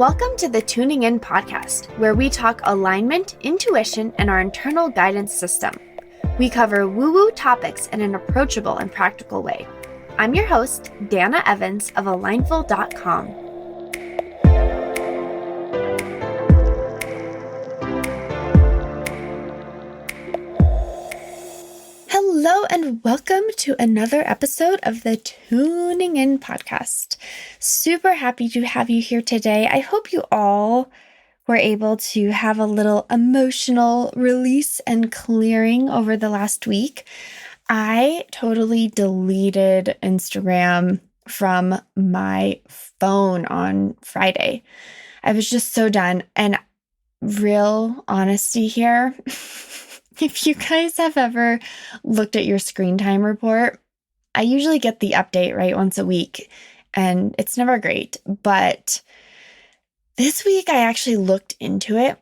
Welcome to the Tuning In podcast, where we talk alignment, intuition, and our internal guidance system. We cover woo-woo topics in an approachable and practical way. I'm your host, Dana Evans of Alignful.com. Hello and welcome to another episode of the Tuning In podcast. Super happy to have you here today. I hope you all were able to have a little emotional release and clearing over the last week. I totally deleted Instagram from my phone on Friday. I was just so done. And real honesty here, if you guys have ever looked at your screen time report, I usually get the update right once a week, and it's never great. But this week I actually looked into it,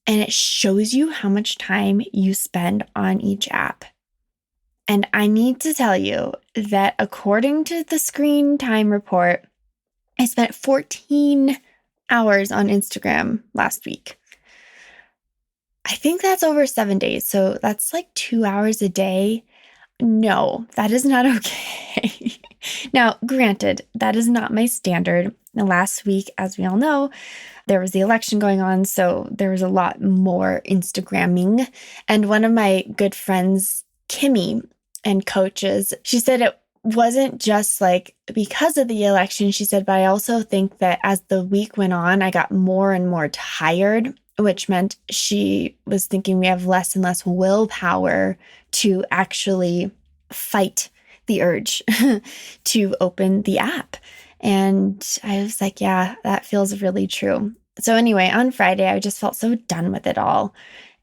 and it shows you how much time you spend on each app. And I need to tell you that according to the screen time report, I spent 14 hours on Instagram last week. I think that's over 7 days. So that's like 2 hours a day. No, that is not okay. Now, granted, that is not my standard. Last week, as we all know, there was the election going on. So there was a lot more Instagramming. And one of my good friends, Kimmy, and coaches, she said it wasn't just like because of the election. She said, but I also think that as the week went on, I got more and more tired, which meant she was thinking we have less and less willpower to actually fight the urge to open the app. And I was like, yeah, that feels really true. So anyway, on Friday, I just felt so done with it all.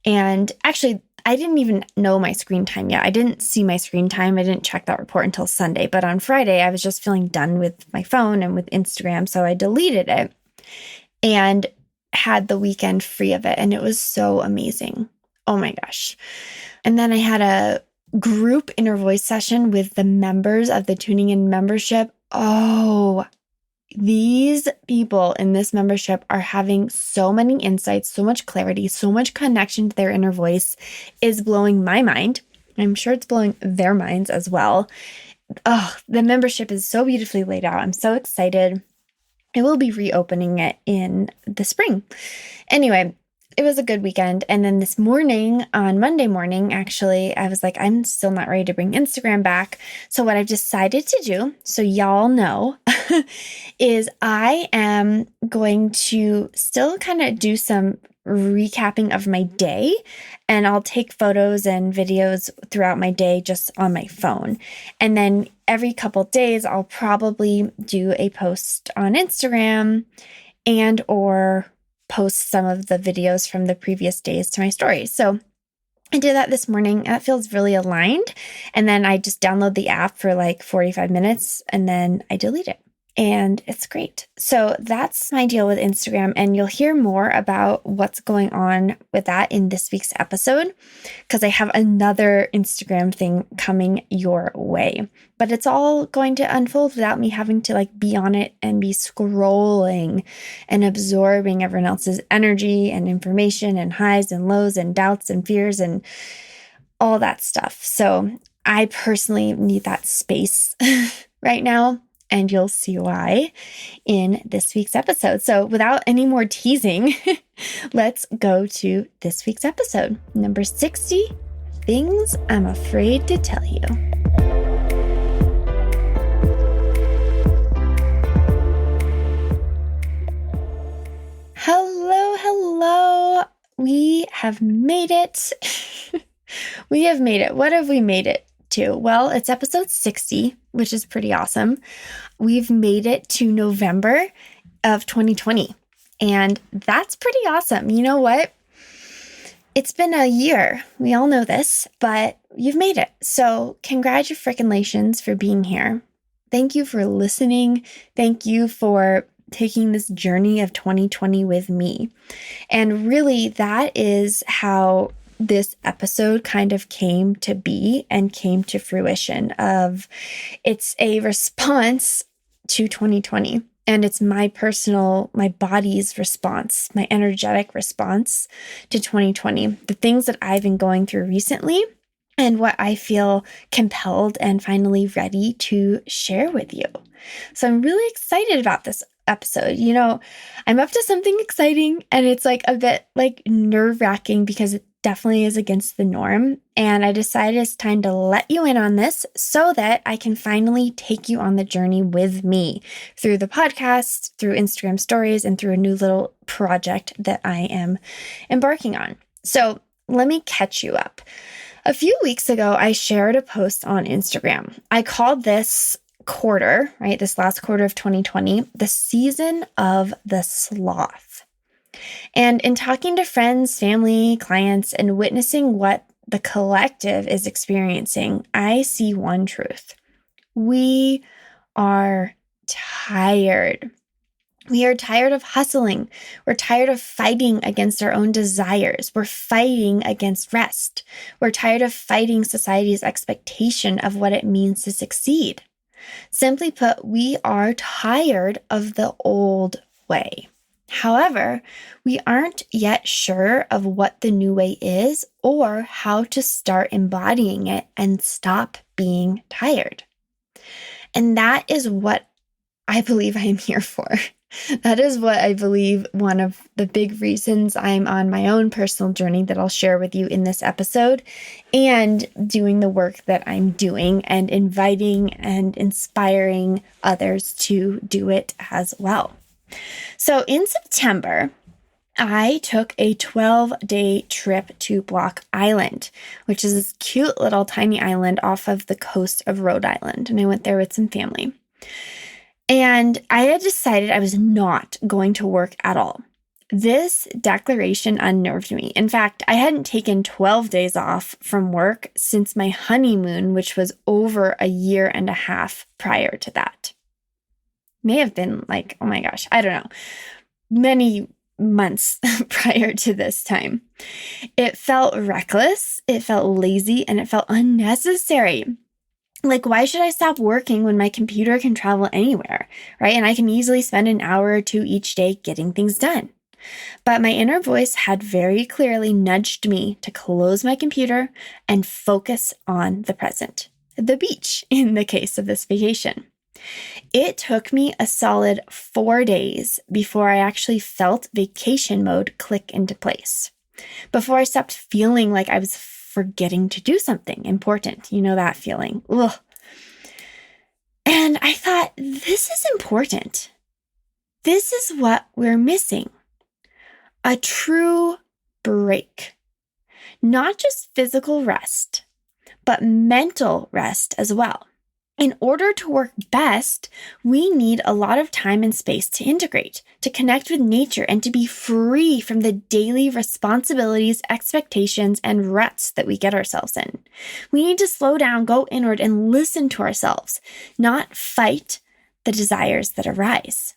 And actually, I didn't even know my screen time yet. I didn't see my screen time. I didn't check that report until Sunday. But on Friday, I was just feeling done with my phone and with Instagram. So I deleted it and had the weekend free of it. And it was so amazing. Oh my gosh. And then I had a group inner voice session with the members of the Tuning In membership. Oh, these people in this membership are having so many insights, so much clarity, so much connection to their inner voice is blowing my mind. I'm sure it's blowing their minds as well. Oh, the membership is so beautifully laid out. I'm so excited. I will be reopening it in the spring. Anyway, it was a good weekend. And then this morning, on Monday morning, actually, I was like, I'm still not ready to bring Instagram back. So what I've decided to do, so y'all know, is I am going to still kind of do some recapping of my day, and I'll take photos and videos throughout my day just on my phone. And then every couple days, I'll probably do a post on Instagram and or post some of the videos from the previous days to my stories. So I did that this morning. That feels really aligned. And then I just download the app for like 45 minutes and then I delete it. And it's great. So that's my deal with Instagram. And you'll hear more about what's going on with that in this week's episode, because I have another Instagram thing coming your way. But it's all going to unfold without me having to like be on it and be scrolling and absorbing everyone else's energy and information and highs and lows and doubts and fears and all that stuff. So I personally need that space right now. And you'll see why in this week's episode. So without any more teasing, let's go to this week's episode. Number 60, Things I'm Afraid to Tell You. Hello. We have made it. We have made it. What have we made it to? Well, it's episode 60, which is pretty awesome. We've made it to November of 2020, and that's pretty awesome. You know what? It's been a year. We all know this, but you've made it. So congratulations for being here. Thank you for listening. Thank you for taking this journey of 2020 with me. And really, that is how this episode kind of came to be and came to fruition of it's a response to 2020. And it's my body's response, my energetic response to 2020, the things that I've been going through recently and what I feel compelled and finally ready to share with you. So I'm really excited about this episode. I'm up to something exciting and it's like a bit like nerve-wracking because it definitely is against the norm. And I decided it's time to let you in on this so that I can finally take you on the journey with me through the podcast, through Instagram stories, and through a new little project that I am embarking on. So let me catch you up. A few weeks ago, I shared a post on Instagram. I called this quarter, right, this last quarter of 2020, the season of the sloth. And in talking to friends, family, clients, and witnessing what the collective is experiencing, I see one truth. We are tired. We are tired of hustling. We're tired of fighting against our own desires. We're fighting against rest. We're tired of fighting society's expectation of what it means to succeed. Simply put, we are tired of the old way. However, we aren't yet sure of what the new way is or how to start embodying it and stop being tired. And that is what I believe I am here for. That is what I believe one of the big reasons I'm on my own personal journey that I'll share with you in this episode, and doing the work that I'm doing and inviting and inspiring others to do it as well. So in September, I took a 12-day trip to Block Island, which is this cute little tiny island off of the coast of Rhode Island. And I went there with some family. And I had decided I was not going to work at all. This declaration unnerved me. In fact, I hadn't taken 12 days off from work since my honeymoon, which was over a year and a half prior to that. May have been like, oh my gosh, I don't know, many months prior to this time. It felt reckless, it felt lazy, and it felt unnecessary. Like, why should I stop working when my computer can travel anywhere, right? And I can easily spend an hour or two each day getting things done. But my inner voice had very clearly nudged me to close my computer and focus on the present, the beach in the case of this vacation. It took me a solid 4 days before I actually felt vacation mode click into place, before I stopped feeling like I was forgetting to do something important. You know that feeling. Ugh. And I thought, this is important. This is what we're missing. A true break. Not just physical rest, but mental rest as well. In order to work best, we need a lot of time and space to integrate, to connect with nature, and to be free from the daily responsibilities, expectations, and ruts that we get ourselves in. We need to slow down, go inward, and listen to ourselves, not fight the desires that arise.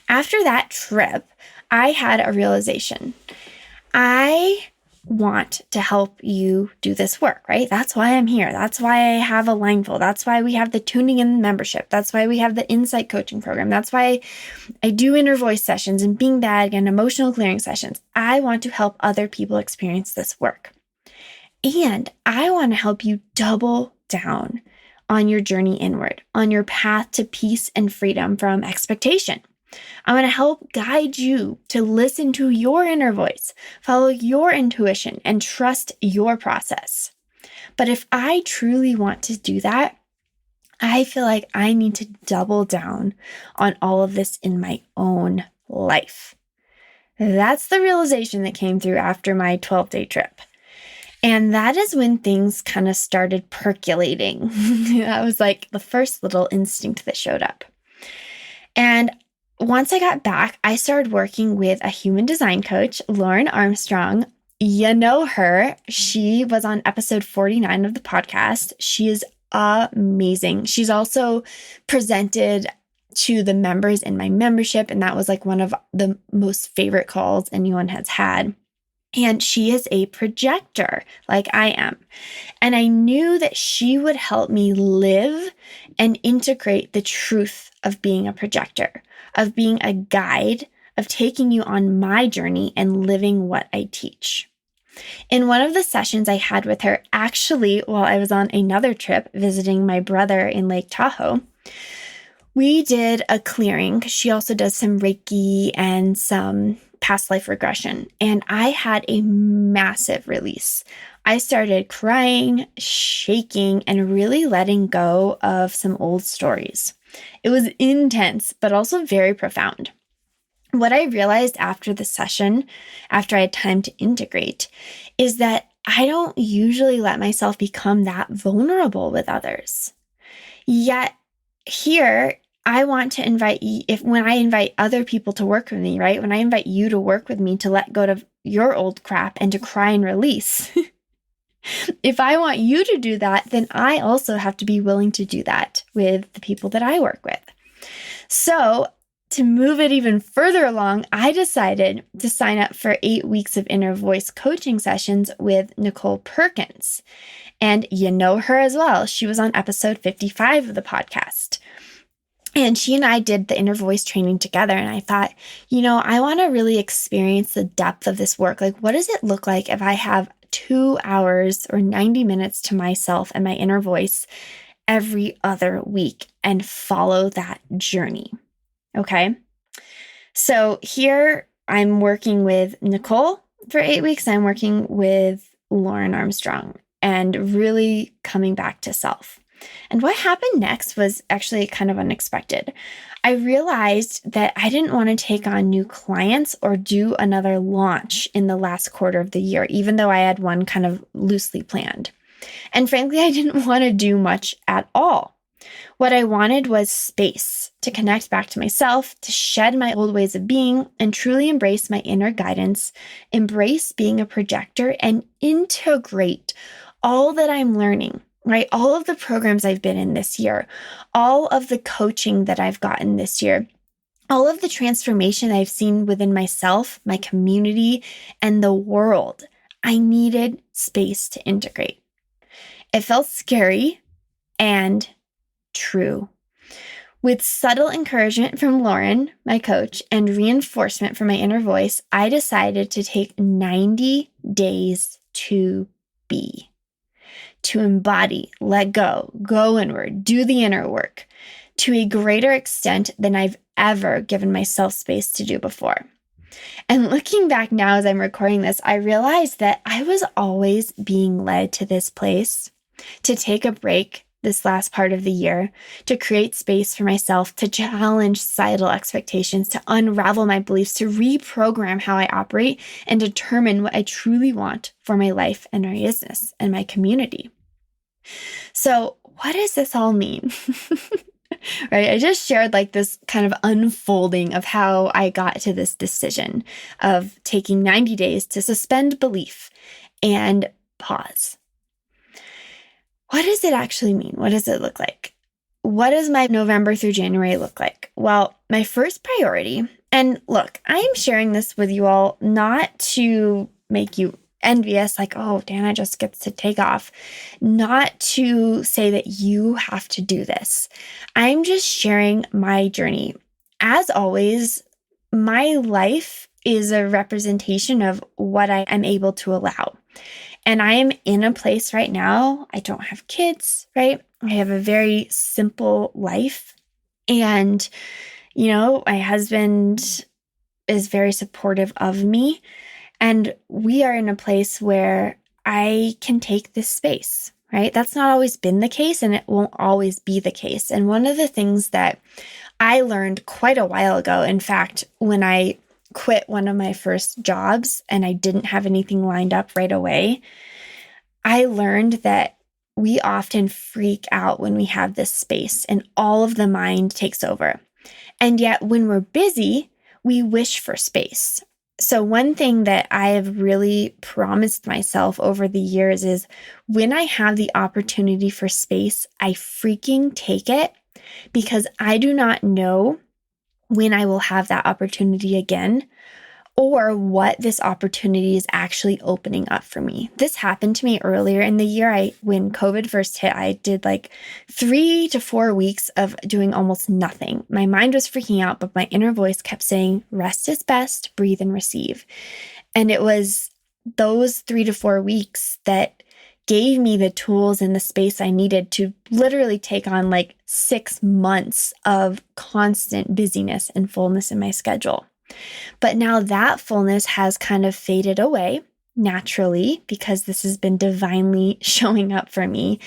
After that trip, I had a realization. I want to help you do this work, right? That's why I'm here. That's why I have a Lineful. That's why we have the Tuning In membership. That's why we have the Insight Coaching program. That's why I do inner voice sessions and Bing Bag and emotional clearing sessions. I want to help other people experience this work. And I want to help you double down on your journey inward, on your path to peace and freedom from expectation. I want to help guide you to listen to your inner voice, follow your intuition, and trust your process. But if I truly want to do that, I feel like I need to double down on all of this in my own life. That's the realization that came through after my 12-day trip. And that is when things kind of started percolating. That was like the first little instinct that showed up. And once I got back, I started working with a human design coach, Lauren Armstrong. You know her. She was on episode 49 of the podcast. She is amazing. She's also presented to the members in my membership, and that was like one of the most favorite calls anyone has had. And she is a projector like I am. And I knew that she would help me live and integrate the truth of being a projector, of being a guide, of taking you on my journey and living what I teach. In one of the sessions I had with her, actually, while I was on another trip visiting my brother in Lake Tahoe, we did a clearing because she also does some Reiki and some past life regression. And I had a massive release. I started crying, shaking, and really letting go of some old stories. It was intense, but also very profound. What I realized after the session, after I had time to integrate, is that I don't usually let myself become that vulnerable with others. Yet here, I want to invite you, when I invite other people to work with me, right? When I invite you to work with me to let go of your old crap and to cry and release, if I want you to do that, then I also have to be willing to do that with the people that I work with. So to move it even further along, I decided to sign up for 8 weeks of inner voice coaching sessions with Nicole Perkins. And you know her as well. She was on episode 55 of the podcast. And she and I did the inner voice training together. And I thought, I want to really experience the depth of this work. Like, what does it look like if I have 2 hours or 90 minutes to myself and my inner voice every other week and follow that journey? Okay. So here I'm working with Nicole for 8 weeks. I'm working with Lauren Armstrong and really coming back to self. And what happened next was actually kind of unexpected. I realized that I didn't want to take on new clients or do another launch in the last quarter of the year, even though I had one kind of loosely planned. And frankly, I didn't want to do much at all. What I wanted was space to connect back to myself, to shed my old ways of being, and truly embrace my inner guidance, embrace being a projector, and integrate all that I'm learning, right? All of the programs I've been in this year, all of the coaching that I've gotten this year, all of the transformation I've seen within myself, my community, and the world. I needed space to integrate. It felt scary and true. With subtle encouragement from Lauren, my coach, and reinforcement from my inner voice, I decided to take 90 days to be, to embody, let go, go inward, do the inner work to a greater extent than I've ever given myself space to do before. And looking back now as I'm recording this, I realized that I was always being led to this place to take a break this last part of the year, to create space for myself, to challenge societal expectations, to unravel my beliefs, to reprogram how I operate and determine what I truly want for my life and my business and my community. So what does this all mean? Right? I just shared like this kind of unfolding of how I got to this decision of taking 90 days to suspend belief and pause. What does it actually mean? What does it look like? What does my November through January look like? Well, my first priority, and look, I am sharing this with you all not to make you envious, like, oh, Dana just gets to take off, not to say that you have to do this. I'm just sharing my journey. As always, my life is a representation of what I am able to allow. And I am in a place right now, I don't have kids, right? I have a very simple life. And, my husband is very supportive of me. And we are in a place where I can take this space, right? That's not always been the case, and it won't always be the case. And one of the things that I learned quite a while ago, in fact, when I quit one of my first jobs and I didn't have anything lined up right away, I learned that we often freak out when we have this space and all of the mind takes over. And yet when we're busy, we wish for space. So one thing that I have really promised myself over the years is when I have the opportunity for space, I freaking take it, because I do not know when I will have that opportunity again, or what this opportunity is actually opening up for me. This happened to me earlier in the year. When COVID first hit, I did like 3 to 4 weeks of doing almost nothing. My mind was freaking out, but my inner voice kept saying, rest is best, breathe and receive. And it was those 3 to 4 weeks that gave me the tools and the space I needed to literally take on like 6 months of constant busyness and fullness in my schedule. But now that fullness has kind of faded away naturally because this has been divinely showing up for me.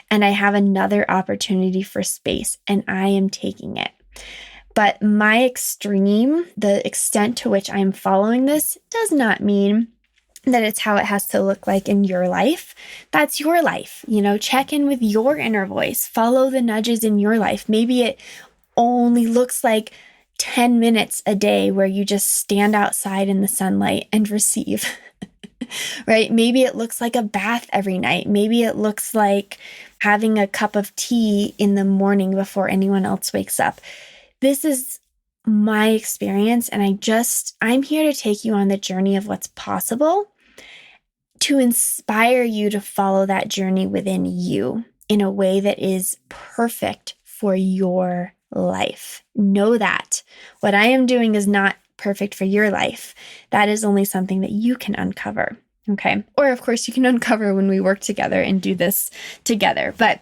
And I have another opportunity for space and I am taking it. But my extreme, the extent to which I'm following this, does not mean that it's how it has to look like in your life. That's your life. Check in with your inner voice, follow the nudges in your life. Maybe it only looks like 10 minutes a day where you just stand outside in the sunlight and receive, right? Maybe it looks like a bath every night. Maybe it looks like having a cup of tea in the morning before anyone else wakes up. This is my experience, and I'm here to take you on the journey of what's possible, to inspire you to follow that journey within you in a way that is perfect for your life. Know that what I am doing is not perfect for your life. That is only something that you can uncover. Okay. Or of course you can uncover when we work together and do this together. But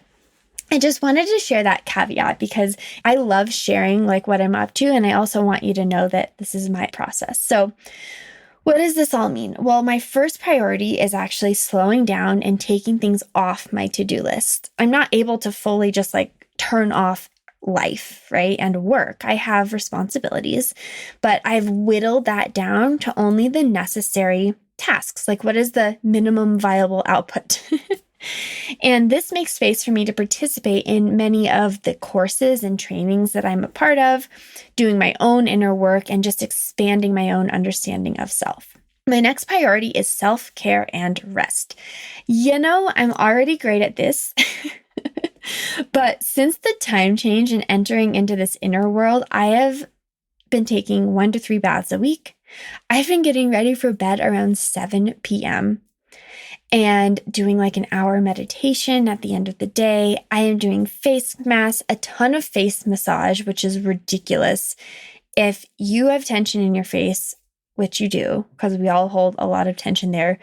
I just wanted to share that caveat because I love sharing like what I'm up to. And I also want you to know that this is my process. So what does this all mean? Well, my first priority is actually slowing down and taking things off my to-do list. I'm not able to fully just like turn off life, right? And work. I have responsibilities, but I've whittled that down to only the necessary tasks. Like, what is the minimum viable output? And this makes space for me to participate in many of the courses and trainings that I'm a part of, doing my own inner work, and just expanding my own understanding of self. My next priority is self-care and rest. I'm already great at this. But since the time change and entering into this inner world, I have been taking 1 to 3 baths a week. I've been getting ready for bed around 7 p.m. and doing like an hour meditation at the end of the day. I am doing face masks, a ton of face massage, which is ridiculous. If you have tension in your face, which you do, because we all hold a lot of tension there,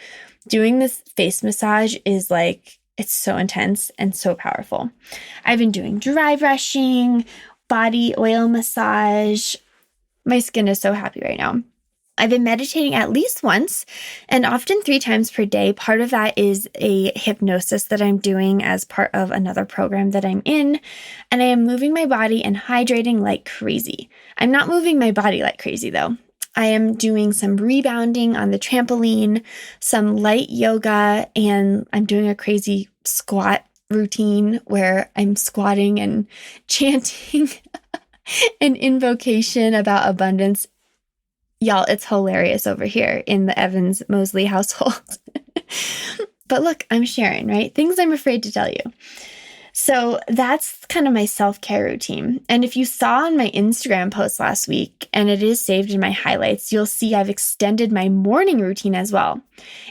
doing this face massage is like, it's so intense and so powerful. I've been doing dry brushing, body oil massage. My skin is so happy right now. I've been meditating at least once and often 3 times per day. Part of that is a hypnosis that I'm doing as part of another program that I'm in. And I am moving my body and hydrating like crazy. I'm not moving my body like crazy though. I am doing some rebounding on the trampoline, some light yoga, and I'm doing a crazy squat routine where I'm squatting and chanting an invocation about abundance. Y'all, it's hilarious over here in the Evans Mosley household. But look, I'm sharing, right? Things I'm afraid to tell you. So that's kind of my self-care routine. And if you saw on my Instagram post last week, and it is saved in my highlights, you'll see I've extended my morning routine as well.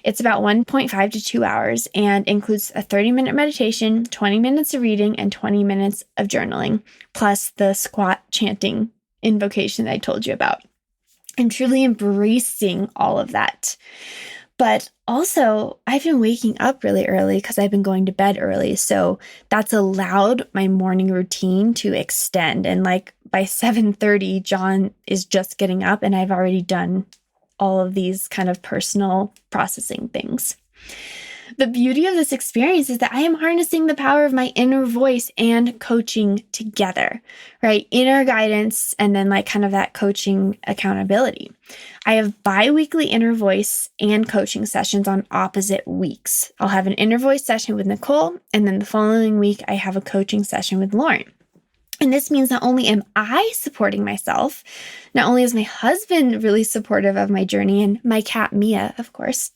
It's about 1.5 to 2 hours and includes a 30-minute meditation, 20 minutes of reading, and 20 minutes of journaling, plus the squat chanting invocation that I told you about. I'm truly embracing all of that. But also, I've been waking up really early because I've been going to bed early. So that's allowed my morning routine to extend. And like by 7:30, John is just getting up and I've already done all of these kind of personal processing things. The beauty of this experience is that I am harnessing the power of my inner voice and coaching together, right? Inner guidance and then like kind of that coaching accountability. I have bi-weekly inner voice and coaching sessions on opposite weeks. I'll have an inner voice session with Nicole, and then the following week I have a coaching session with Lauren. And this means not only am I supporting myself, not only is my husband really supportive of my journey and my cat Mia, of course,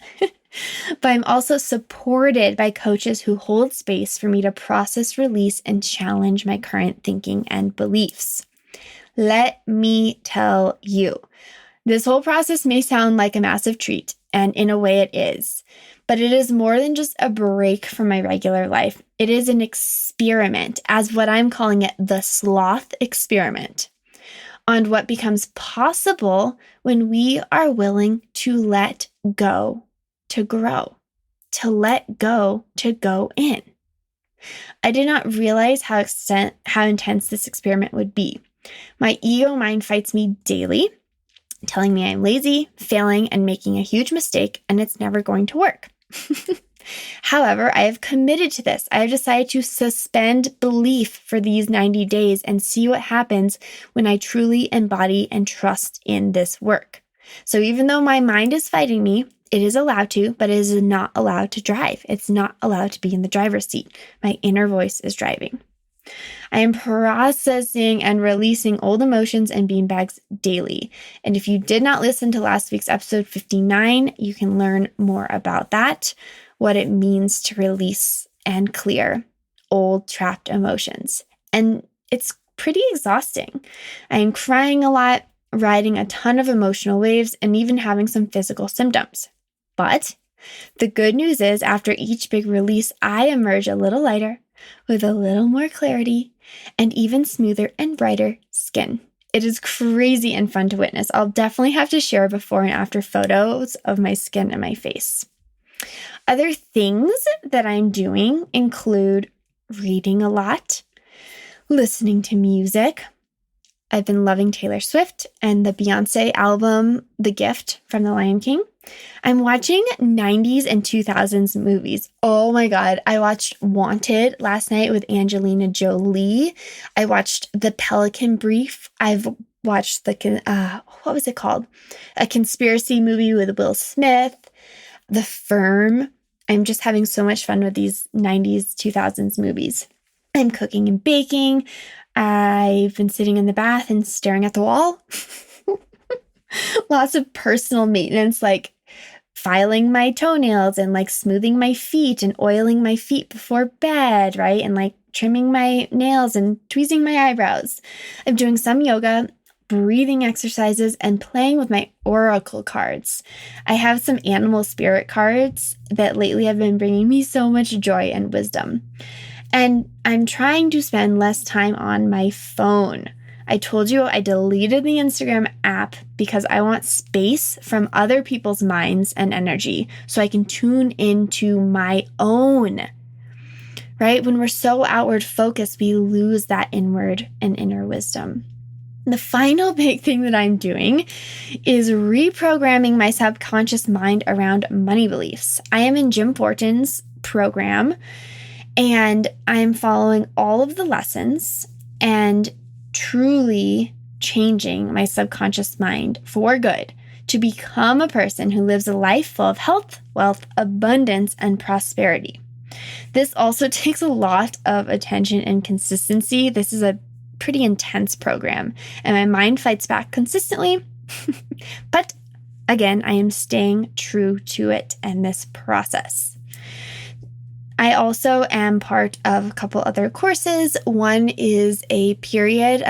but I'm also supported by coaches who hold space for me to process, release, and challenge my current thinking and beliefs. Let me tell you, This whole process may sound like a massive treat, and in a way it is, but it is more than just a break from my regular life. It is an experiment, as what I'm calling it, the sloth experiment, on what becomes possible when we are willing to let go to grow, to let go to go in. I did not realize how intense this experiment would be. My ego mind fights me daily, telling me I'm lazy, failing, and making a huge mistake, and it's never going to work. However, I have committed to this. I have decided to suspend belief for these 90 days and see what happens when I truly embody and trust in this work. So even though my mind is fighting me, it is allowed to, but it is not allowed to drive. It's not allowed to be in the driver's seat. My inner voice is driving. I am processing and releasing old emotions and beanbags daily. And if you did not listen to last week's episode 59, you can learn more about that, what it means to release and clear old trapped emotions. And it's pretty exhausting. I am crying a lot, riding a ton of emotional waves, and even having some physical symptoms. But the good news is, after each big release, I emerge a little lighter, with a little more clarity, and even smoother and brighter skin. It is crazy and fun to witness. I'll definitely have to share before and after photos of my skin and my face. Other things that I'm doing include reading a lot, listening to music. I've been loving Taylor Swift and the Beyonce album, The Gift from The Lion King. I'm watching 90s and 2000s movies. Oh my God. I watched Wanted last night with Angelina Jolie. I watched The Pelican Brief. I've watched what was it called? A conspiracy movie with Will Smith. The Firm. I'm just having so much fun with these 90s, 2000s movies. I'm cooking and baking. I've been sitting in the bath and staring at the wall. Lots of personal maintenance, like filing my toenails and like smoothing my feet and oiling my feet before bed, right? And like trimming my nails and tweezing my eyebrows. I'm doing some yoga, breathing exercises, and playing with my oracle cards. I have some animal spirit cards that lately have been bringing me so much joy and wisdom. And I'm trying to spend less time on my phone. I told you I deleted the Instagram app because I want space from other people's minds and energy so I can tune into my own, right? When we're so outward focused, we lose that inward and inner wisdom. The final big thing that I'm doing is reprogramming my subconscious mind around money beliefs. I am in Jim Fortin's program, and I'm following all of the lessons and truly changing my subconscious mind for good to become a person who lives a life full of health, wealth, abundance, and prosperity. This also takes a lot of attention and consistency. This is a pretty intense program, and my mind fights back consistently. But again, I am staying true to it and this process. I also am part of a couple other courses. One is a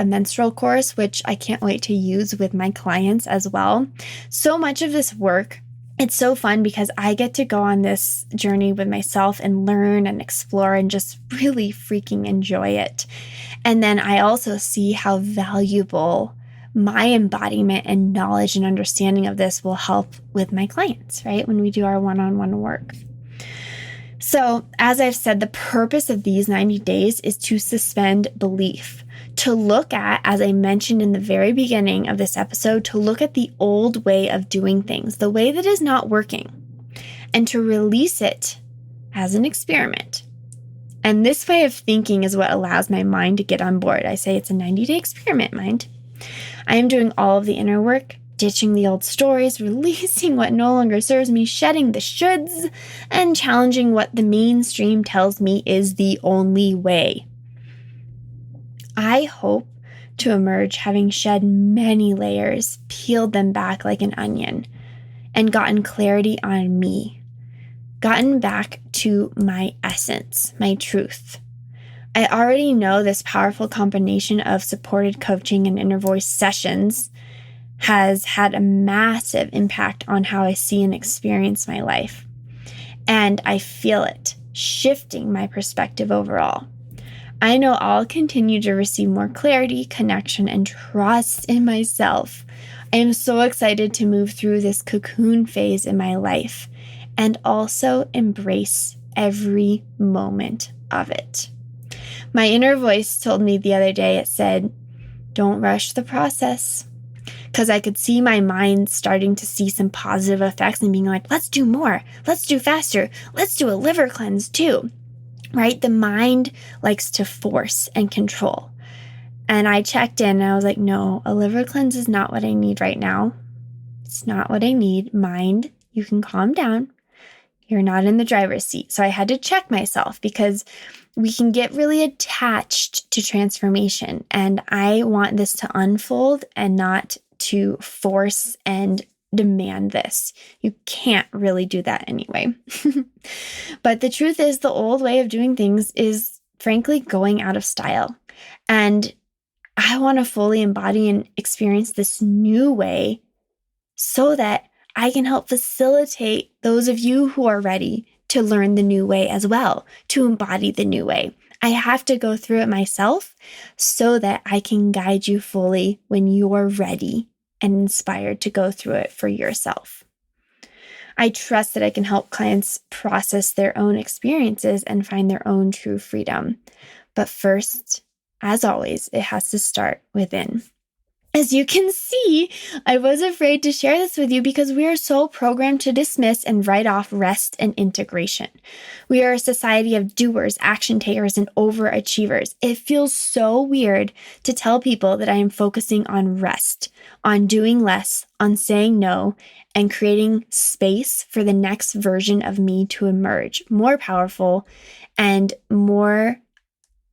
menstrual course, which I can't wait to use with my clients as well. So much of this work, it's so fun because I get to go on this journey with myself and learn and explore and just really freaking enjoy it. And then I also see how valuable my embodiment and knowledge and understanding of this will help with my clients, right? When we do our one-on-one work. So, as I've said, the purpose of these 90 days is to suspend belief, to look at, as I mentioned in the very beginning of this episode, to look at the old way of doing things, the way that is not working, and to release it as an experiment. And this way of thinking is what allows my mind to get on board. I say it's a 90-day experiment, mind. I am doing all of the inner work, ditching the old stories, releasing what no longer serves me, shedding the shoulds, and challenging what the mainstream tells me is the only way. I hope to emerge having shed many layers, peeled them back like an onion, and gotten clarity on me, gotten back to my essence, my truth. I already know this powerful combination of supported coaching and inner voice sessions has had a massive impact on how I see and experience my life. And I feel it shifting my perspective overall. I know I'll continue to receive more clarity, connection, and trust in myself. I am so excited to move through this cocoon phase in my life and also embrace every moment of it. My inner voice told me the other day, it said, don't rush the process. Because I could see my mind starting to see some positive effects and being like, let's do more, let's do faster, let's do a liver cleanse too, right? The mind likes to force and control. And I checked in and I was like, no, a liver cleanse is not what I need right now. It's not what I need. Mind, you can calm down. You're not in the driver's seat. So I had to check myself because we can get really attached to transformation. And I want this to unfold and not to force and demand this. You can't really do that anyway. But the truth is, the old way of doing things is frankly going out of style. And I want to fully embody and experience this new way so that I can help facilitate those of you who are ready to learn the new way as well, to embody the new way. I have to go through it myself so that I can guide you fully when you're ready and inspired to go through it for yourself. I trust that I can help clients process their own experiences and find their own true freedom. But first, as always, it has to start within. As you can see, I was afraid to share this with you because we are so programmed to dismiss and write off rest and integration. We are a society of doers, action takers, and overachievers. It feels so weird to tell people that I am focusing on rest, on doing less, on saying no, and creating space for the next version of me to emerge, more powerful and more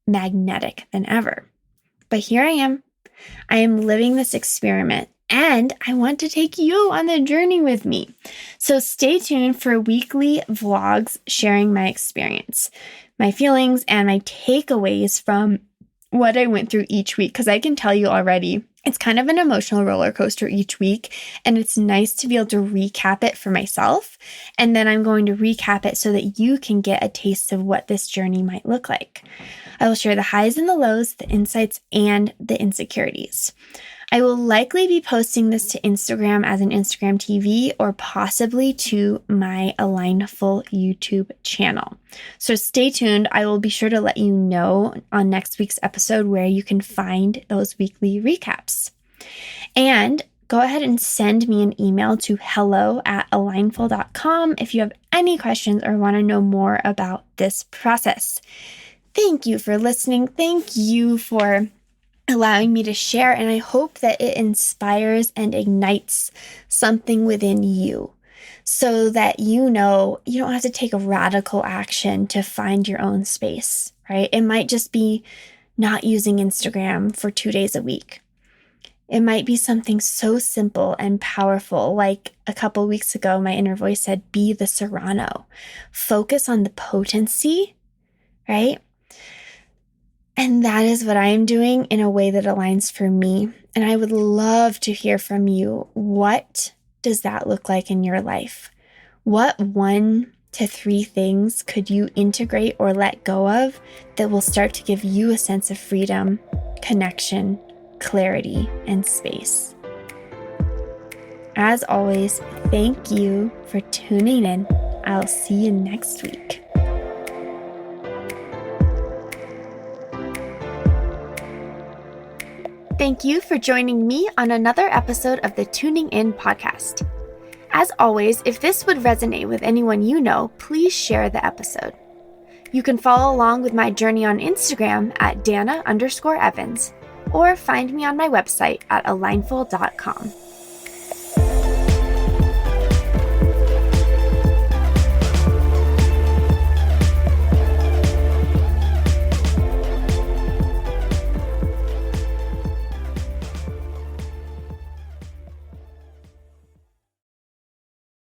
magnetic than ever. But here I am. I am living this experiment and I want to take you on the journey with me. So stay tuned for weekly vlogs sharing my experience, my feelings, and my takeaways from what I went through each week. Because I can tell you already, it's kind of an emotional roller coaster each week. And it's nice to be able to recap it for myself. And then I'm going to recap it so that you can get a taste of what this journey might look like. I will share the highs and the lows, the insights, and the insecurities. I will likely be posting this to Instagram as an Instagram TV or possibly to my Alignful YouTube channel. So stay tuned. I will be sure to let you know on next week's episode where you can find those weekly recaps. And go ahead and send me an email to hello@alignful.com if you have any questions or want to know more about this process. Thank you for listening. Thank you for allowing me to share, and I hope that it inspires and ignites something within you so that you know you don't have to take a radical action to find your own space, right? It might just be not using Instagram for 2 days a week. It might be something so simple and powerful, like a couple weeks ago, my inner voice said, be the Serrano. Focus on the potency, right? And that is what I am doing in a way that aligns for me. And I would love to hear from you. What does that look like in your life? What 1 to 3 things could you integrate or let go of that will start to give you a sense of freedom, connection, clarity, and space? As always, thank you for tuning in. I'll see you next week. Thank you for joining me on another episode of the Tuning In podcast. As always, if this would resonate with anyone you know, please share the episode. You can follow along with my journey on Instagram at Dana_Evans or find me on my website at alignful.com.